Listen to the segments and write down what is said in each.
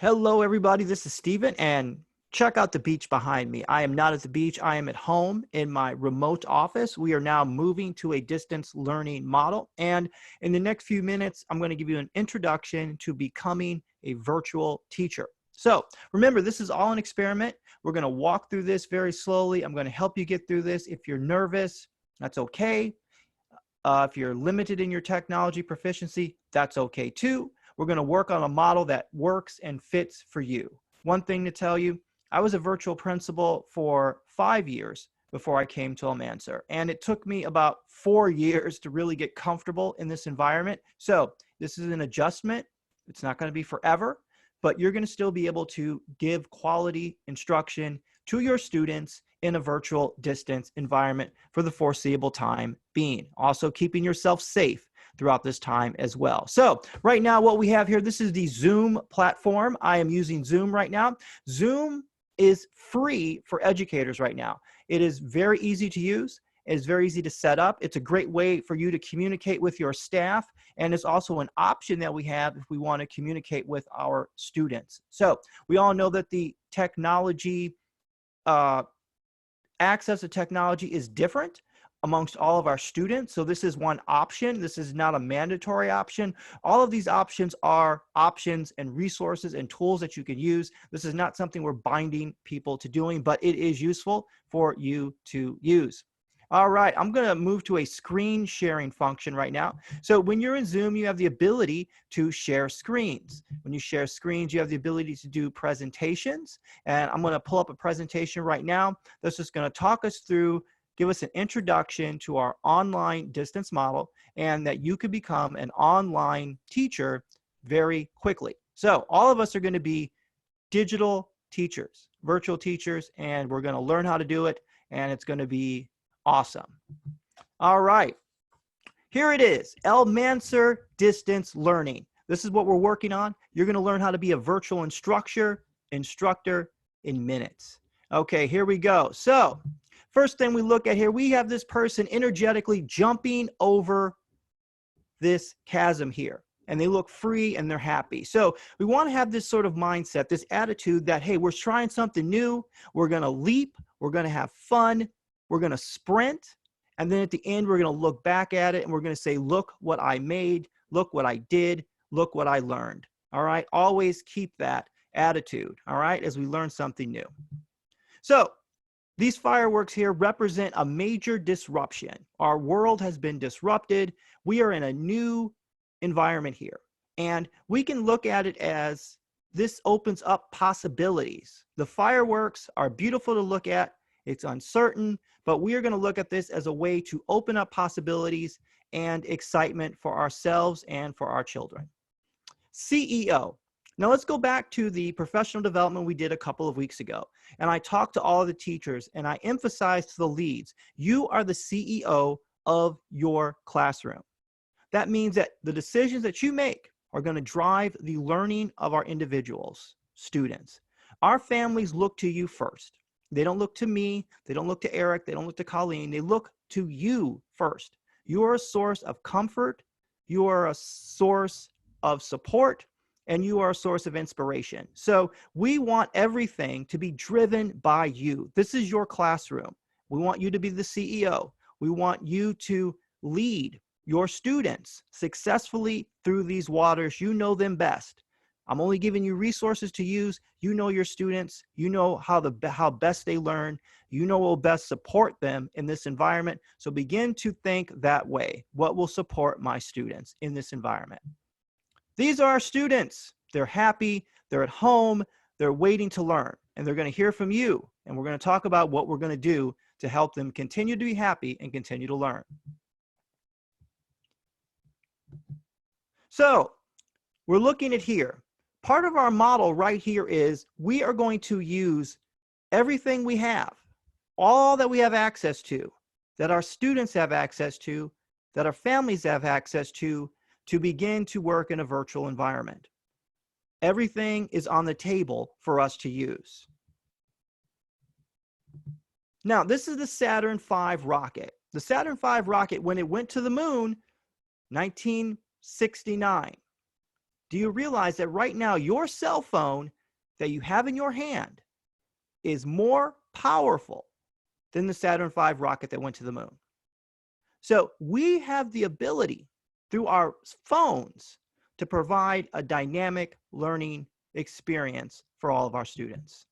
Hello, everybody. This is Steven, and check out the beach behind me. I am not at the beach. I am at home in my remote office. We are now moving to a distance learning model. And in the next few minutes, I'm going to give you an introduction to becoming a virtual teacher. So remember, this is all an experiment. We're going to walk through this very slowly. I'm going to help you get through this. If you're nervous, that's okay. If you're limited in your technology proficiency, that's okay too. We're going to work on a model that works and fits for you. One thing to tell you, I was a virtual principal for 5 years before I came to Almanzor, and it took me about 4 years to really get comfortable in this environment. So this is an adjustment. It's not going to be forever, but you're going to still be able to give quality instruction to your students in a virtual distance environment for the foreseeable time being. Also keeping yourself safe throughout this time as well. So right now what we have here, this is the Zoom platform. I am using Zoom right now. Zoom is free for educators right now. It is very easy to use. It is very easy to set up. It's a great way for you to communicate with your staff, and it's also an option that we have if we want to communicate with our students. So we all know that the technology, access to technology is different amongst all of our students. So this is one option. This is not a mandatory option. All of these options are options and resources and tools that you can use. This is not something we're binding people to doing, but it is useful for you to use. All right, I'm going to move to a screen sharing function right now. So when you're in Zoom, you have the ability to share screens. When you share screens, you have the ability to do presentations. And I'm going to pull up a presentation right now that's just going to talk us through, give us an introduction to our online distance model, and that you could become an online teacher very quickly. So all of us are going to be digital teachers, virtual teachers, and we're going to learn how to do it, and it's going to be awesome. All right, here it is, Almanzor Distance Learning. This is what we're working on. You're going to learn how to be a virtual instructor in minutes. Okay, here we go. So first thing we look at here, we have this person energetically jumping over this chasm here, and they look free and they're happy. So we want to have this sort of mindset, this attitude that, hey, we're trying something new. We're going to leap. We're going to have fun. We're going to sprint, and then at the end, we're going to look back at it, and we're going to say, look what I made, look what I did, look what I learned. All right, always keep that attitude, all right, as we learn something new. So these fireworks here represent a major disruption. Our world has been disrupted. We are in a new environment here, and we can look at it as this opens up possibilities. The fireworks are beautiful to look at. It's uncertain, but we are going to look at this as a way to open up possibilities and excitement for ourselves and for our children. CEO. Now let's go back to the professional development we did a couple of weeks ago. And I talked to all of the teachers and I emphasized to the leads, you are the CEO of your classroom. That means that the decisions that you make are going to drive the learning of our individuals, students. Our families look to you first. They don't look to me. They don't look to Eric. They don't look to Colleen. They look to you first. You are a source of comfort. You are a source of support, and you are a source of inspiration. So we want everything to be driven by you. This is your classroom. We want you to be the CEO. We want you to lead your students successfully through these waters. You know them best. I'm only giving you resources to use. You know your students. You know how best they learn. You know what will best support them in this environment. So begin to think that way. What will support my students in this environment? These are our students. They're happy. They're at home. They're waiting to learn. And they're going to hear from you. And we're going to talk about what we're going to do to help them continue to be happy and continue to learn. So we're looking at here. Part of our model right here is we are going to use everything we have, all that we have access to, that our students have access to, that our families have access to begin to work in a virtual environment. Everything is on the table for us to use. Now, this is the Saturn V rocket. The Saturn V rocket, when it went to the moon, 1969. Do you realize that right now your cell phone that you have in your hand is more powerful than the Saturn V rocket that went to the moon? So we have the ability through our phones to provide a dynamic learning experience for all of our students.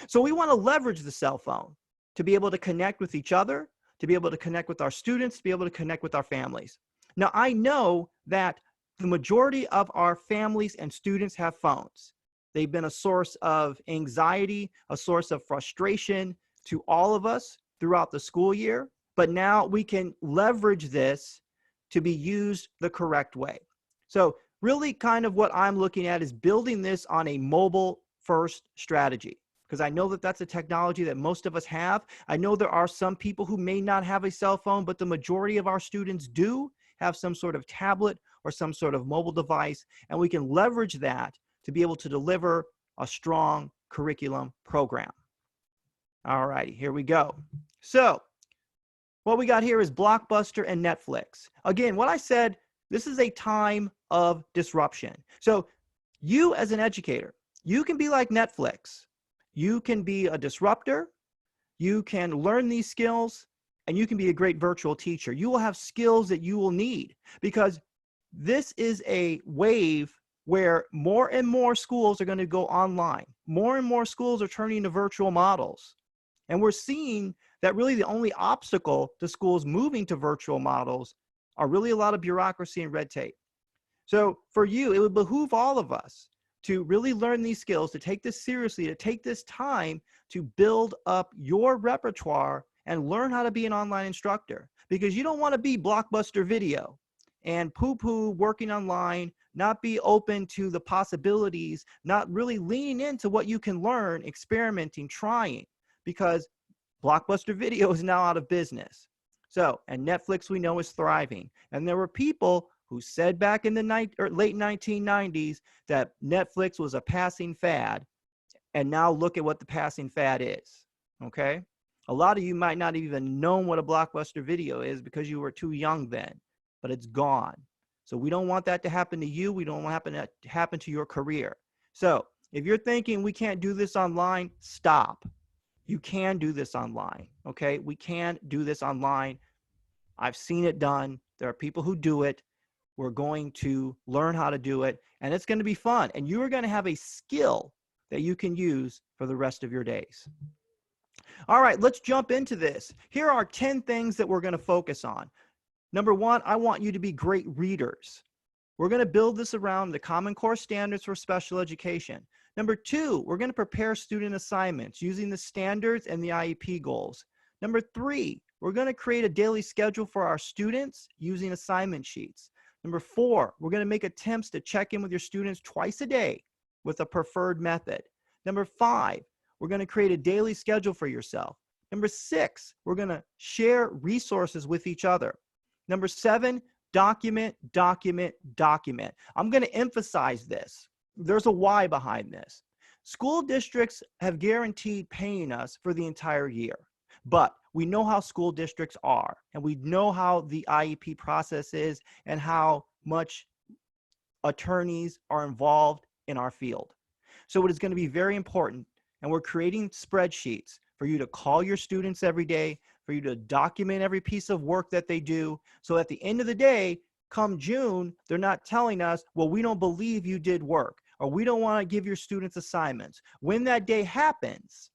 So we want to leverage the cell phone to be able to connect with each other, to be able to connect with our students, to be able to connect with our families. Now, I know that the majority of our families and students have phones. They've been a source of anxiety, a source of frustration to all of us throughout the school year. But now we can leverage this to be used the correct way. So really kind of what I'm looking at is building this on a mobile first strategy, because I know that that's a technology that most of us have. I know there are some people who may not have a cell phone, but the majority of our students do have some sort of tablet or some sort of mobile device, and we can leverage that to be able to deliver a strong curriculum program. All righty, here we go. So what we got here is Blockbuster and Netflix. Again, what I said, this is a time of disruption. So you as an educator, you can be like Netflix. You can be a disruptor. You can learn these skills, and you can be a great virtual teacher. You will have skills that you will need, because this is a wave where more and more schools are going to go online. More and more schools are turning to virtual models. And we're seeing that really the only obstacle to schools moving to virtual models are really a lot of bureaucracy and red tape. So for you, it would behoove all of us to really learn these skills, to take this seriously, to take this time to build up your repertoire and learn how to be an online instructor. Because you don't want to be Blockbuster Video and poo-poo working online, not be open to the possibilities, not really leaning into what you can learn, experimenting, trying, because Blockbuster Video is now out of business. So, and Netflix we know is thriving. And there were people who said back in the late 1990s that Netflix was a passing fad. And now look at what the passing fad is, okay? A lot of you might not even know what a Blockbuster Video is because you were too young then, but it's gone. So we don't want that to happen to you. We don't want that to happen to your career. So if you're thinking we can't do this online, stop. You can do this online, okay? We can do this online. I've seen it done. There are people who do it. We're going to learn how to do it, and it's going to be fun. And you are going to have a skill that you can use for the rest of your days. All right, let's jump into this. Here are 10 things that we're going to focus on. Number one, I want you to be great readers. We're going to build this around the Common Core standards for special education. Number two, we're going to prepare student assignments using the standards and the IEP goals. Number three, we're going to create a daily schedule for our students using assignment sheets. Number four, we're going to make attempts to check in with your students twice a day with a preferred method. Number five, we're going to create a daily schedule for yourself. Number six, we're going to share resources with each other. Number seven, document, document, document. I'm going to emphasize this. There's a why behind this. School districts have guaranteed paying us for the entire year, but we know how school districts are, and we know how the IEP process is and how much attorneys are involved in our field. So it is going to be very important, and we're creating spreadsheets for you to call your students every day, for you to document every piece of work that they do, so at the end of the day, come June, they're not telling us, well, we don't believe you did work, or we don't want to give your students assignments. When that day happens,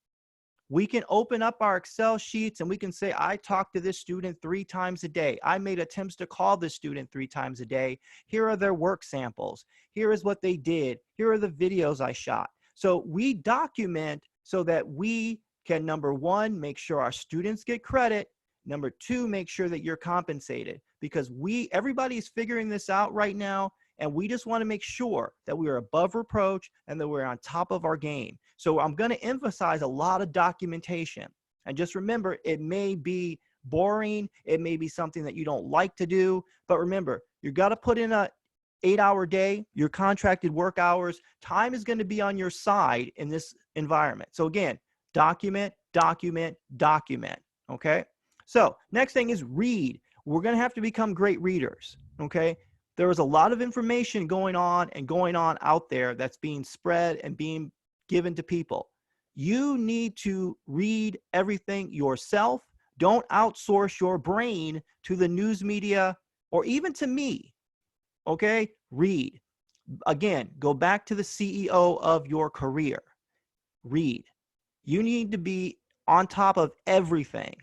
we can open up our Excel sheets and we can say, I talked to this student 3 times a day. I made attempts to call this student 3 times a day. Here are their work samples. Here is what they did. Here are the videos I shot. So we document so that we can, number one, make sure our students get credit. Number two, make sure that you're compensated, because everybody is figuring this out right now. And we just want to make sure that we are above reproach and that we're on top of our game. So I'm going to emphasize a lot of documentation. And just remember, it may be boring. It may be something that you don't like to do. But remember, you got to put in a 8-hour day, your contracted work hours. Time is going to be on your side in this environment. So again, document, document, document. Okay? So next thing is read. We're going to have to become great readers. Okay? There is a lot of information going on out there that's being spread and being given to people. You need to read everything yourself. Don't outsource your brain to the news media or even to me. Okay? Read. Again, go back to the CEO of your career. Read. You need to be on top of everything.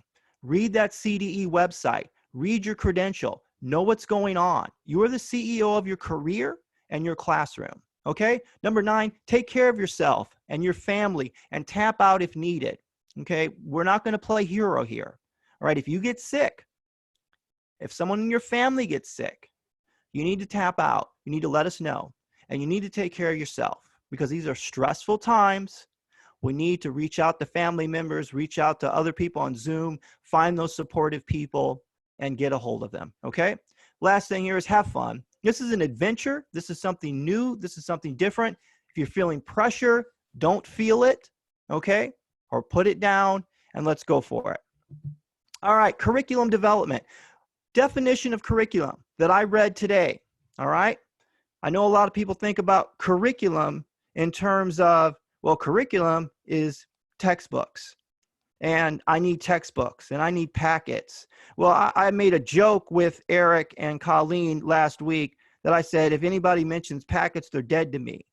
Read that CDE website. Read your credential. Know what's going on. You are the CEO of your career and your classroom. Okay? Number 9, take care of yourself and your family and tap out if needed. Okay? We're not going to play hero here. All right? If you get sick, if someone in your family gets sick, you need to tap out. You need to let us know. And you need to take care of yourself because these are stressful times. We need to reach out to family members, reach out to other people on Zoom, find those supportive people and get a hold of them. Okay? Last thing here is have fun. This is an adventure. This is something new. This is something different. If you're feeling pressure, don't feel it. Okay? Or put it down and let's go for it. All right. Curriculum development. Definition of curriculum that I read today. All right. I know a lot of people think about curriculum in terms of, well, curriculum is textbooks and I need textbooks and I need packets. Well, I made a joke with Eric and Colleen last week that I said, if anybody mentions packets, they're dead to me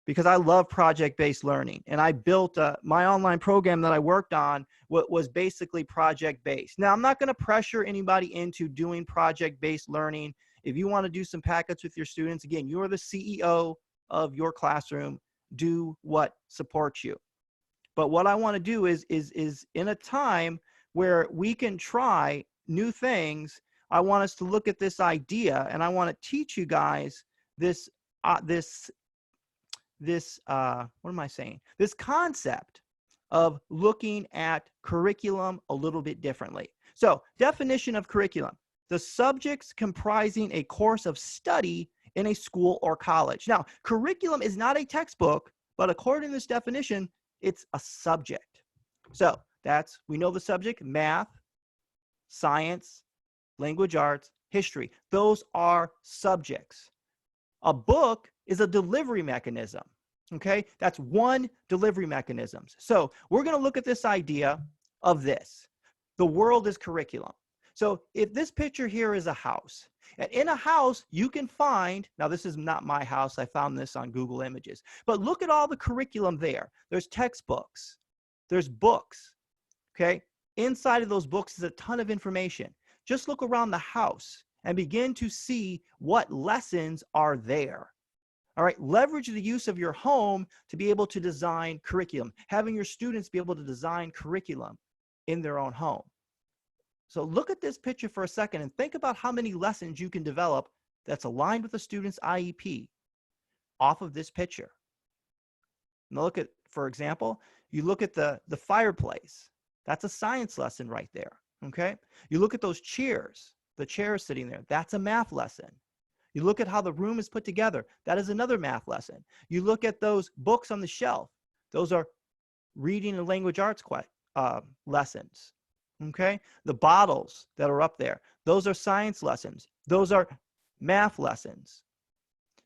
because I love project-based learning. And I built my online program that I worked on was basically project-based. Now, I'm not going to pressure anybody into doing project-based learning. If you want to do some packets with your students, again, you're the CEO of your classroom. Do what supports you. But what I want to do is in a time where we can try new things, I want us to look at this idea and I want to teach you guys this concept of looking at curriculum a little bit differently. So, definition of curriculum: the subjects comprising a course of study in a school or college. Now, curriculum is not a textbook, but according to this definition, it's a subject. So we know the subject: math, science, language arts, history. Those are subjects. A book is a delivery mechanism. Okay, that's one delivery mechanism. So we're going to look at this idea of this. The world is curriculum. So if this picture here is a house, and in a house you can find, now this is not my house, I found this on Google Images, but look at all the curriculum there. There's textbooks, there's books, okay? Inside of those books is a ton of information. Just look around the house and begin to see what lessons are there. All right, leverage the use of your home to be able to design curriculum, having your students be able to design curriculum in their own home. So look at this picture for a second and think about how many lessons you can develop that's aligned with the student's IEP off of this picture. Now look at, for example, you look at the fireplace. That's a science lesson right there, okay? You look at those chairs, the chairs sitting there, that's a math lesson. You look at how the room is put together, that is another math lesson. You look at those books on the shelf, those are reading and language arts lessons. Okay, the bottles that are up there, those are science lessons. Those are math lessons.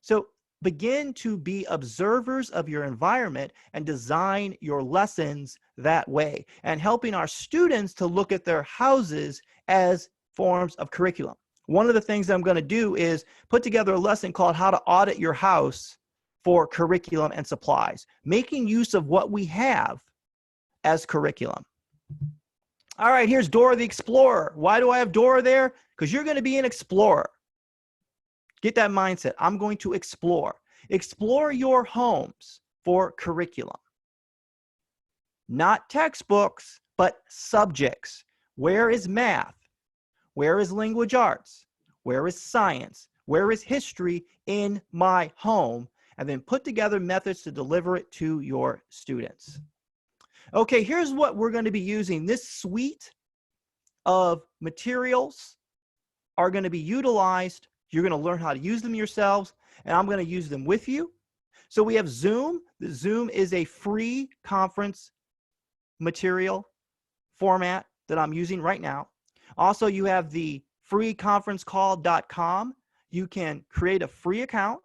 So begin to be observers of your environment and design your lessons that way, and helping our students to look at their houses as forms of curriculum. One of the things I'm going to do is put together a lesson called How to Audit Your House for Curriculum and Supplies, making use of what we have as curriculum. All right, here's Dora the Explorer. Why do I have Dora there? Because you're going to be an explorer. Get that mindset. I'm going to explore. Explore your homes for curriculum. Not textbooks, but subjects. Where is math? Where is language arts? Where is science? Where is history in my home? And then put together methods to deliver it to your students. Okay, here's what we're going to be using. This suite of materials are going to be utilized. You're going to learn how to use them yourselves, and I'm going to use them with you. So we have Zoom. The Zoom is a free conference material format that I'm using right now. Also, you have the freeconferencecall.com. you can create a free account,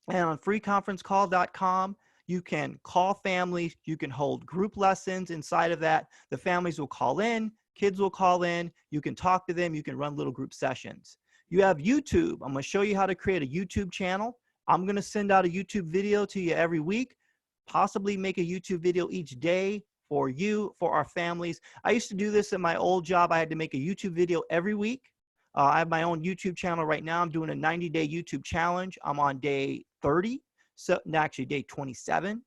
and on freeconferencecall.com, you can call families, you can hold group lessons inside of that. The families will call in, kids will call in, you can talk to them, you can run little group sessions. You have YouTube. I'm going to show you how to create a YouTube channel. I'm going to send out a YouTube video to you every week, possibly make a YouTube video each day for you, for our families. I used to do this in my old job. I had to make a YouTube video every week. I have my own YouTube channel right now. I'm doing a 90-day YouTube challenge. I'm on day 30. So actually day 27.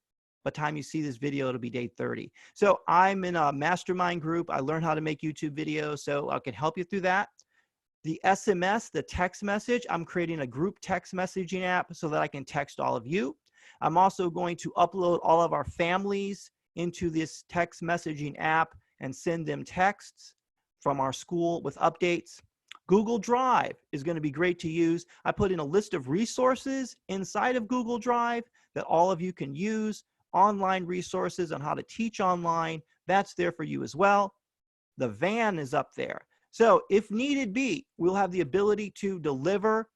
By the time you see this video, it'll be day 30. So I'm in a mastermind group. I learned how to make YouTube videos, so I can help you through that. The SMS, the text message, I'm creating a group text messaging app so that I can text all of you. I'm also going to upload all of our families into this text messaging app and send them texts from our school with updates. Google Drive is going to be great to use. I put in a list of resources inside of Google Drive that all of you can use, online resources on how to teach online. That's there for you as well. The van is up there. So if needed be, we'll have the ability to deliver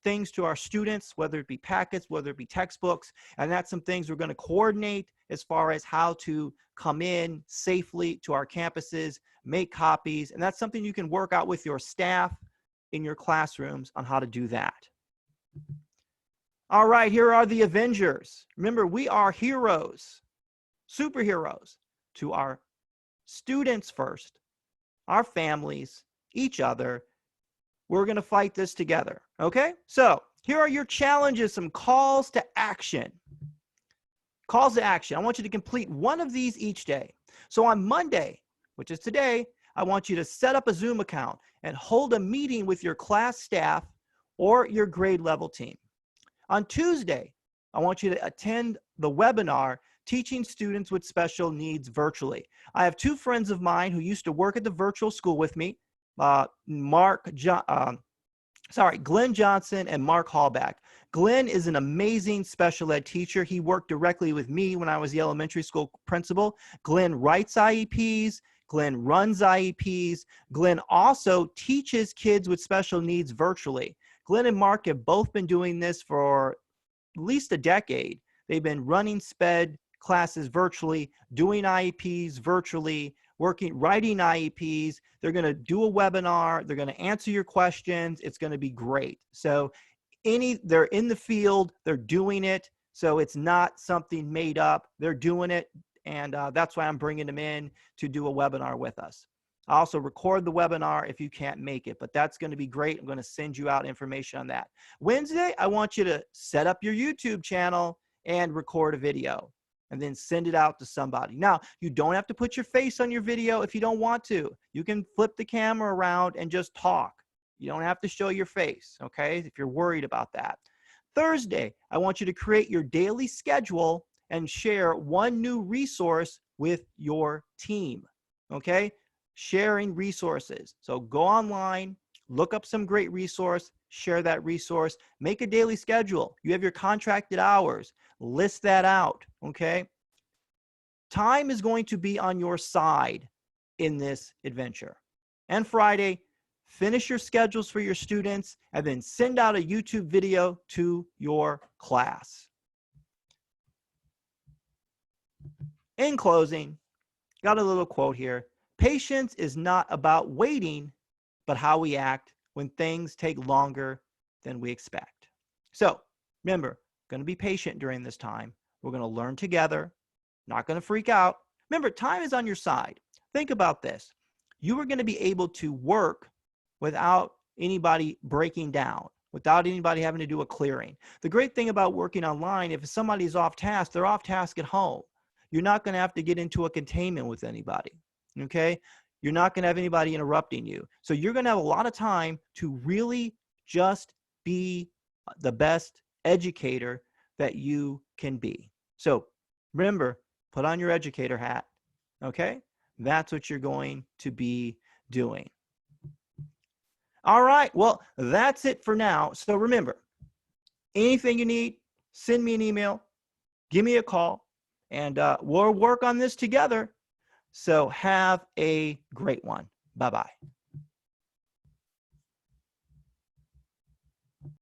things to our students, whether it be packets, whether it be textbooks, and that's some things we're going to coordinate as far as how to come in safely to our campuses, make copies, and that's something you can work out with your staff in your classrooms on how to do that. All right, here are the Avengers. Remember, we are heroes, superheroes to our students first, our families, each other. We're going to fight this together, okay? So here are your challenges, some calls to action. Calls to action. I want you to complete one of these each day. So on Monday, which is today, I want you to set up a Zoom account and hold a meeting with your class staff or your grade level team. On Tuesday, I want you to attend the webinar, Teaching Students with Special Needs Virtually. I have two friends of mine who used to work at the virtual school with me, Glenn Johnson and Mark Hallback. Glenn is an amazing special ed teacher. He worked directly with me when I was the elementary school principal. Glenn writes IEPs. Glenn runs IEPs. Glenn also teaches kids with special needs virtually. Glenn and Mark have both been doing this for at least a decade. They've been running SPED classes virtually, doing IEPs virtually, writing IEPs. They're going to do a webinar. They're going to answer your questions. It's going to be great. So they're in the field. They're doing it. So it's not something made up. They're doing it. And that's why I'm bringing them in to do a webinar with us. I also record the webinar if you can't make it, but that's going to be great. I'm going to send you out information on that. Wednesday, I want you to set up your YouTube channel and record a video and then send it out to somebody. Now, you don't have to put your face on your video if you don't want to. You can flip the camera around and just talk. You don't have to show your face, okay, if you're worried about that. Thursday, I want you to create your daily schedule and share one new resource with your team, okay? Sharing resources. So go online, look up some great resource, share that resource, make a daily schedule. You have your contracted hours, list that out, okay? Time is going to be on your side in this adventure. And Friday, finish your schedules for your students and then send out a YouTube video to your class. In closing, got a little quote here. Patience is not about waiting, but how we act when things take longer than we expect. So remember, going to be patient during this time. We're going to learn together, not going to freak out. Remember, time is on your side. Think about this. You are going to be able to work without anybody breaking down, without anybody having to do a clearing. The great thing about working online, if somebody's off task, they're off task at home. You're not going to have to get into a containment with anybody, okay? You're not going to have anybody interrupting you. So you're going to have a lot of time to really just be the best educator that you can be. So remember, put on your educator hat, okay? That's what you're going to be doing. All right, well, that's it for now. So remember, anything you need, send me an email, give me a call, and we'll work on this together. So have a great one. Bye-bye.